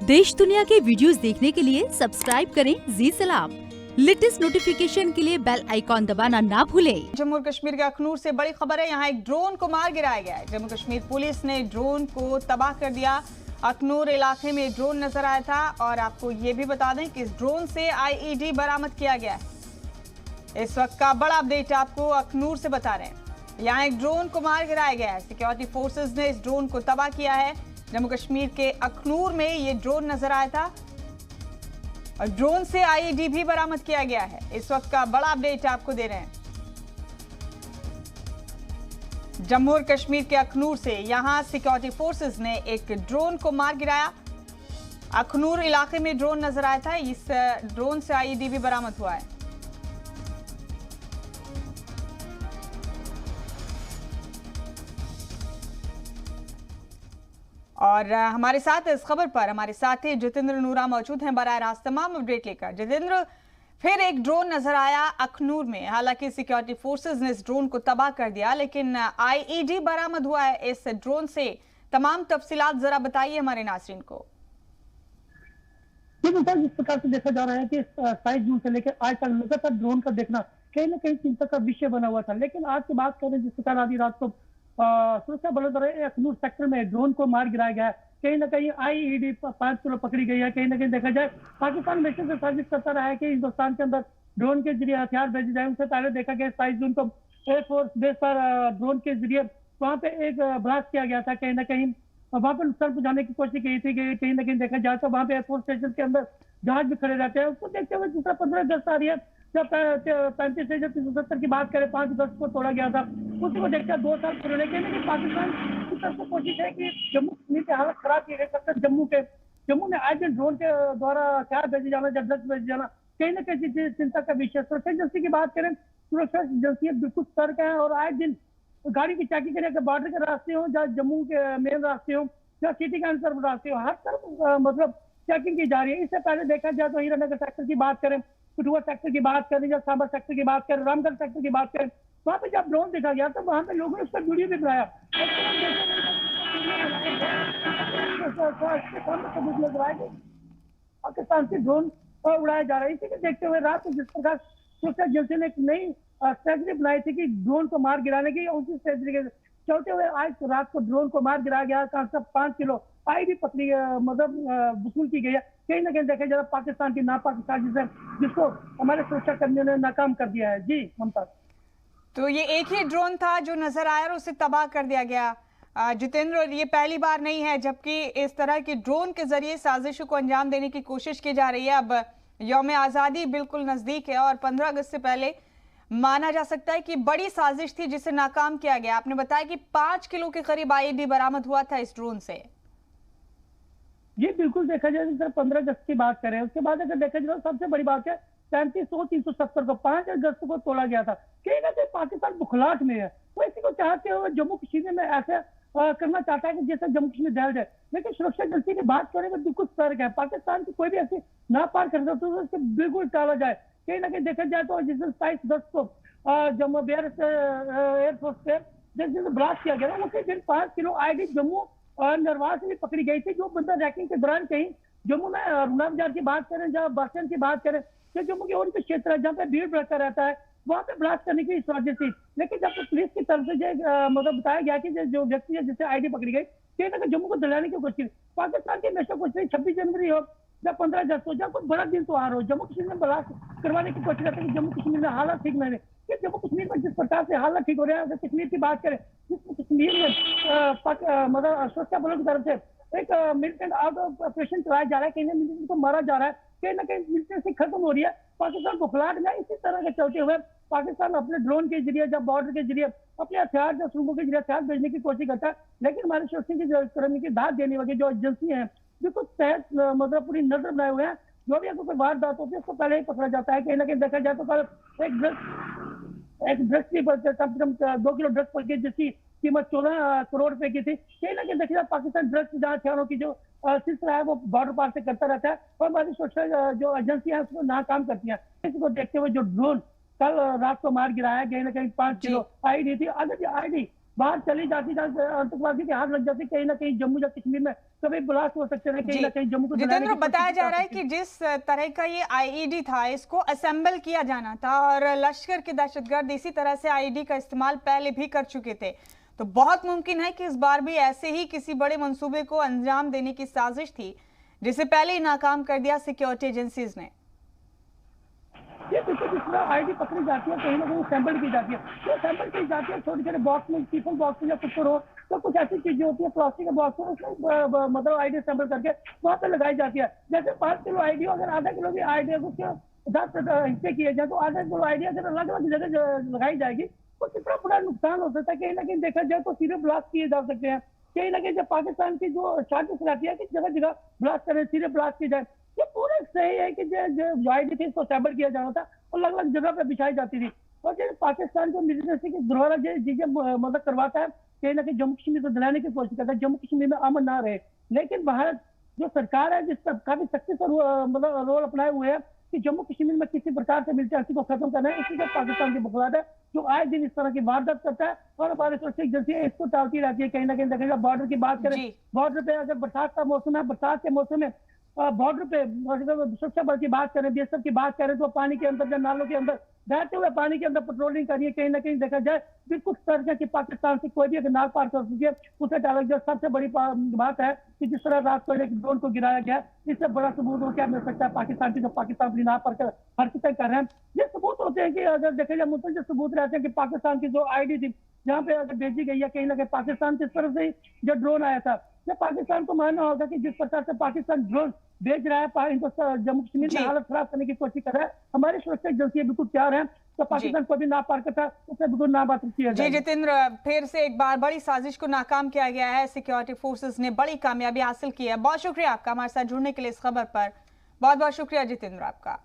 देश दुनिया के वीडियोस देखने के लिए सब्सक्राइब करें जी सलाम। लेटेस्ट नोटिफिकेशन के लिए बेल आइकॉन दबाना ना भूलें। जम्मू और कश्मीर के अखनूर से बड़ी खबर है। यहाँ एक ड्रोन को मार गिराया गया है। जम्मू कश्मीर पुलिस ने ड्रोन को तबाह कर दिया। अखनूर इलाके में ड्रोन नजर आया था और आपको ये भी बता दें कि इस ड्रोन से आईईडी बरामद किया गया है। इस वक्त का बड़ा अपडेट आपको अखनूर से बता रहे हैं। यहाँ एक ड्रोन को मार गिराया गया है। सिक्योरिटी फोर्सेज ने इस ड्रोन को तबाह किया है। जम्मू कश्मीर के अखनूर में ये ड्रोन नजर आया था और ड्रोन से आईईडी भी बरामद किया गया है। इस वक्त का बड़ा अपडेट आपको दे रहे हैं। जम्मू और कश्मीर के अखनूर से यहां सिक्योरिटी फोर्सेस ने एक ड्रोन को मार गिराया। अखनूर इलाके में ड्रोन नजर आया था। इस ड्रोन से आईईडी भी बरामद हुआ है। और हमारे साथ इस खबर पर हमारे साथी जितेंद्र नूरा मौजूद हैं बराह रास्त तमाम अपडेट लेकर। जितेंद्र, फिर एक ड्रोन नजर आया अखनूर में। हालांकि सिक्योरिटी फोर्सेस ने इस ड्रोन को तबाह कर दिया, लेकिन आईईडी बरामद हुआ है इस ड्रोन से। तमाम तफसीलात जरा बताइए हमारे नाज़रीन को। जिस प्रकार से देखा जा रहा है कि 27 जून से लेकर आज तक लगातार ड्रोन का देखना कहीं ना कहीं चिंता का विषय बना हुआ था। लेकिन आज की बात करें, जिस प्रकार आधी रात को सुरक्षा बलों द्वारा अखनूर सेक्टर में ड्रोन को मार गिराया गया है। कहीं ना कहीं आईईडी 5 किलो पकड़ी गई है। कहीं ना कहीं देखा जाए, पाकिस्तान हमेशा से साजिश करता रहा है कि हिंदुस्तान के अंदर ड्रोन के जरिए हथियार भेजे जाए। उससे पहले देखा गया 27 जून को एयरफोर्स बेस पर ड्रोन के जरिए वहां पे एक ब्लास्ट किया गया था। कहीं ना कहीं वहां पर नुकसान पहुंचाने की कोशिश की थी। कहीं ना कहीं देखा जाए तो वहां पे एयरफोर्स स्टेशन के अंदर जहाज भी खड़े रहते हैं। उसको देखते हुए दूसरा 15 अगस्त आ रही है, जब 35 से जब 370 की बात करें, 5 अगस्त को तोड़ा गया था। उसी को देखते 2 साल पूरे। लेकिन पाकिस्तान की तरफ से कोशिश है कि जम्मू कश्मीर की हालत खराब की गई। जम्मू ने आज दिन ड्रोन के द्वारा हथियार भेजे जाना, जब ड्रग्स भेजे जाना कहीं ना कहीं चिंता का विषय। सुरक्षा एजेंसी की बात करें, सुरक्षा एजेंसियां बिल्कुल सतर्क है और आए दिन गाड़ी की चेकिंग करें। बॉर्डर के रास्ते हो, जहाँ जम्मू के मेन रास्ते हो या सिटी के अंदर रास्ते हो, हर तरफ मतलब चेकिंग की जा रही है। इससे पहले देखा जाए तो हीरानगर सेक्टर की बात करें, कठुआ सेक्टर की बात करें या सांबा सेक्टर की बात करें, रामगढ़ सेक्टर की बात करें, वहां पे जब ड्रोन देखा गया तो वहां पे लोगों ने उसका वीडियो भी बनाया। पाकिस्तान से ड्रोन उड़ाया जा रहा है। इसी को देखते हुए रात को जिस प्रकार सुरक्षा एजेंसी ने एक नई स्ट्रेटजी बनाई थी कि ड्रोन को मार गिराने की, उसी स्ट्रेटजी के चलते हुए आज रात को ड्रोन को मार गिराया गया। कहाँ से 5 किलो आईडी पकड़ी मतलब वसूल की गई है। कहीं ना कहीं देखा जाए पाकिस्तान की नापाकिस्तान जिसको हमारे सुरक्षा कर्मियों ने नाकाम कर दिया है। जी ममता, तो ये एक ही ड्रोन था जो नजर आया और उसे तबाह कर दिया गया। जितेंद्र, और ये पहली बार नहीं है जबकि इस तरह की ड्रोन के जरिए साजिशों को अंजाम देने की कोशिश की जा रही है। अब यौम आज़ादी बिल्कुल नजदीक है और 15 अगस्त से पहले माना जा सकता है कि बड़ी साजिश थी जिसे नाकाम किया गया। आपने बताया कि 5 किलो के करीब आईईडी बरामद हुआ था इस ड्रोन से। ये बिल्कुल देखा जाए सर, 15 अगस्त की बात करें, उसके बाद अगर देखा जाए सबसे बड़ी बात है 3500-370 को 5 अगस्त को तोड़ा गया था। कहीं ना कहीं पाकिस्तान बुखलाहट में है। वो इसी को चाहते हुए जम्मू कश्मीर में ऐसा करना चाहता है कि जैसे जम्मू कश्मीर दहल जाए। लेकिन सुरक्षा एजेंसी की बात करें तो बिल्कुल सतर्क है। पाकिस्तान की कोई भी ऐसी ना पार कर सकते तो उसको बिल्कुल टाला जाए। कहीं ना कहीं देखा जाए तो जिस दिन 27 अगस्त को जम्मू एयरफोर्स पे जिस दिन ब्लास्ट किया गया उसी दिन 5 किलो आईडी जम्मू और नरवाल से भी पकड़ी गई थी। जो बंदा रैकिंग के दौरान कहीं जम्मू में रुना बाजार की बात करें, जहाँ बस स्टैंड की बात करें, तो जम्मू के और भी क्षेत्र है जहाँ पे भीड़ भड़का रहता है, वहां पे ब्लास्ट करने की साजिश थी। लेकिन जब पुलिस की तरफ से मतलब बताया गया कि जो व्यक्ति है जिससे आईडी पकड़ी गई, कहीं ना कहीं जम्मू को दिलाने की कोशिश। पाकिस्तान की हमेशा कोशिश 26 जनवरी हो या 15 अगस्त हो, जब कोई बड़ा दिन त्योहार हो, जम्मू कश्मीर में ब्लास्ट करवाने की कोशिश करते हैं कि जम्मू कश्मीर में हालात ठीक नहीं है। जम्मू कश्मीर में जिस प्रकार से हालात ठीक हो रहे हैं, अगर कश्मीर की बात करें, जिसमें कश्मीर में मतलब सुरक्षा बलों की तरफ से एक मिलिटेंट आउट ऑपरेशन चलाया जा रहा है। कहीं ना मिलिटेंट को मारा जा रहा है, कहीं ना कहीं मिलिटेंसी खत्म हो रही है। पाकिस्तान बुखलाहट में इसी तरह के चलते हुए पाकिस्तान अपने ड्रोन के जरिए, जब बॉर्डर के जरिए अपने हथियार या सुरंगों के जरिए हथियार भेजने की कोशिश करता है। लेकिन हमारे सुरक्षा कर्मी की दाद देने वाली जो एजेंसी है बिल्कुल तहत मतलब पूरी नजर बनाए हुए हैं। जो भी कोई वारदात होती है उसको पहले ही पकड़ा जाता है। कहीं ना कहीं देखा जाए तो कल एक ड्रग्स की कम से कम 2 किलो ड्रग्स पड़ गई, जिसकी कीमत 14 करोड़ रुपए की थी। कहीं ना कहीं देखा जाए पाकिस्तान ड्रग्स जहाँ हथियारों की जो सिलसिला है वो बॉर्डर पार से करता रहता है और हमारी सुरक्षा जो एजेंसियां उसको नाकाम करती हैं। इसको देखते हुए जो ड्रोन कल रात को मार गिराया, कहीं ना कहीं 5 किलो आईडी थी। अगर ये आईडी बाहर चली जाती आतंकवादी के हाथ लग जाती, कहीं ना कहीं जम्मू या कश्मीर में कभी ब्लास्ट हो सकते हैं, कहीं ना कहीं जम्मू को जितेंद्र, बताया जा रहा है कि जिस तरह का ये आईईडी था इसको असेंबल किया जाना था और लश्कर के दहशतगर्द इसी तरह से आईईडी का इस्तेमाल पहले भी कर चुके थे, तो बहुत मुमकिन है कि इस बार भी ऐसे ही किसी बड़े मंसूबे को अंजाम देने की साजिश थी जिसे पहले ही नाकाम कर दिया सिक्योरिटी एजेंसीज ने। ये बिल्कुल जिस तरह आईडी पकड़ी जाती है, कहीं ना कहीं सैंपल की जाती है, तो सैंपल की जाती है छोटे छोटे बॉक्स में, टिफिन बॉक्स में या कुछ हो, तो कुछ ऐसी चीजें होती है प्लास्टिक के बॉक्स में, उसमें मतलब आईडी सैंपल करके वहाँ पे लगाई जाती है। जैसे 5 किलो आईडी, अगर आधा किलो भी आईडी उसके 10 हिस्से किए जाए तो आधा किलो आईडी अगर अलग अलग जगह लगाई जाएगी तो कितना बड़ा नुकसान हो सकता है। कहीं ना कहीं देखा जाए तो सीधे ब्लास्ट किए जा सकते हैं। कहीं ना कहीं जब पाकिस्तान की जो साजिश रहती है कि जगह जगह ब्लास्ट करें, सीधे ब्लास्ट की जाए, ये पूरा सही है कि जो आईडी थी इसको सैंपल किया जाना था और अलग अलग जगह पे बिछाई जाती थी। और जो पाकिस्तान जो मिलिटेंसी की दोबारा चीजें मदद करवाता है, कहीं ना कहीं जम्मू कश्मीर को दिलाने की कोशिश करता है, जम्मू कश्मीर में अमन ना रहे। लेकिन भारत जो सरकार है जिस पर काफी सख्ती से मतलब रोल अपनाए हुए है कि जम्मू कश्मीर में किसी प्रकार से मिलिटेंसी को खत्म करना है, इसी से पाकिस्तान की बखलाहट है जो आए दिन इस तरह की वारदात करता है और हमारी सुरक्षा एजेंसी इसको टालती रहती है। कहीं ना कहीं देखेगा बॉर्डर की बात करें, बॉर्डर पे अगर बरसात का मौसम है, बरसात के मौसम में बॉर्डर पे सुरक्षा बल की बात करें, बीएसएफ की बात करें तो पानी के अंदर, नालों के अंदर बहते हुए पानी के अंदर पेट्रोलिंग करिए। कहीं ना कहीं देखा जाए बिल्कुल सर्च है कि पाकिस्तान से कोई भी अगर नाक पार कर सके उसे टाला जाए। सबसे बड़ी बात है कि जिस तरह रात को एक ड्रोन को गिराया गया, इससे बड़ा सबूत हो क्या मिल सकता है पाकिस्तान की, जो पाकिस्तान की नाक पर हरकतें कर रहे हैं। ये सबूत होते हैं कि अगर देखा जाए मुझे सबूत रहते हैं कि पाकिस्तान की जो आईडी थी जहाँ पे अगर भेजी गई है, कहीं ना कहीं पाकिस्तान की तरफ से जो ड्रोन आया था, जब पाकिस्तान को मानना होगा कि जिस प्रकार से पाकिस्तान ड्रोन भेज रहा है इनको जम्मू कश्मीर में हालत खराब करने की कोशिश कर रहा है, हमारी सुरक्षा एजेंसी बिल्कुल तैयार है तो पाकिस्तान को भी ना पार करता उसे बिल्कुल ना बात किया जाए। जी जितेंद्र, फिर से एक बार बड़ी साजिश को नाकाम किया गया है, सिक्योरिटी फोर्सेस ने बड़ी कामयाबी हासिल की है। बहुत शुक्रिया आपका हमारे साथ जुड़ने के लिए इस खबर पर। बहुत बहुत शुक्रिया जितेंद्र आपका।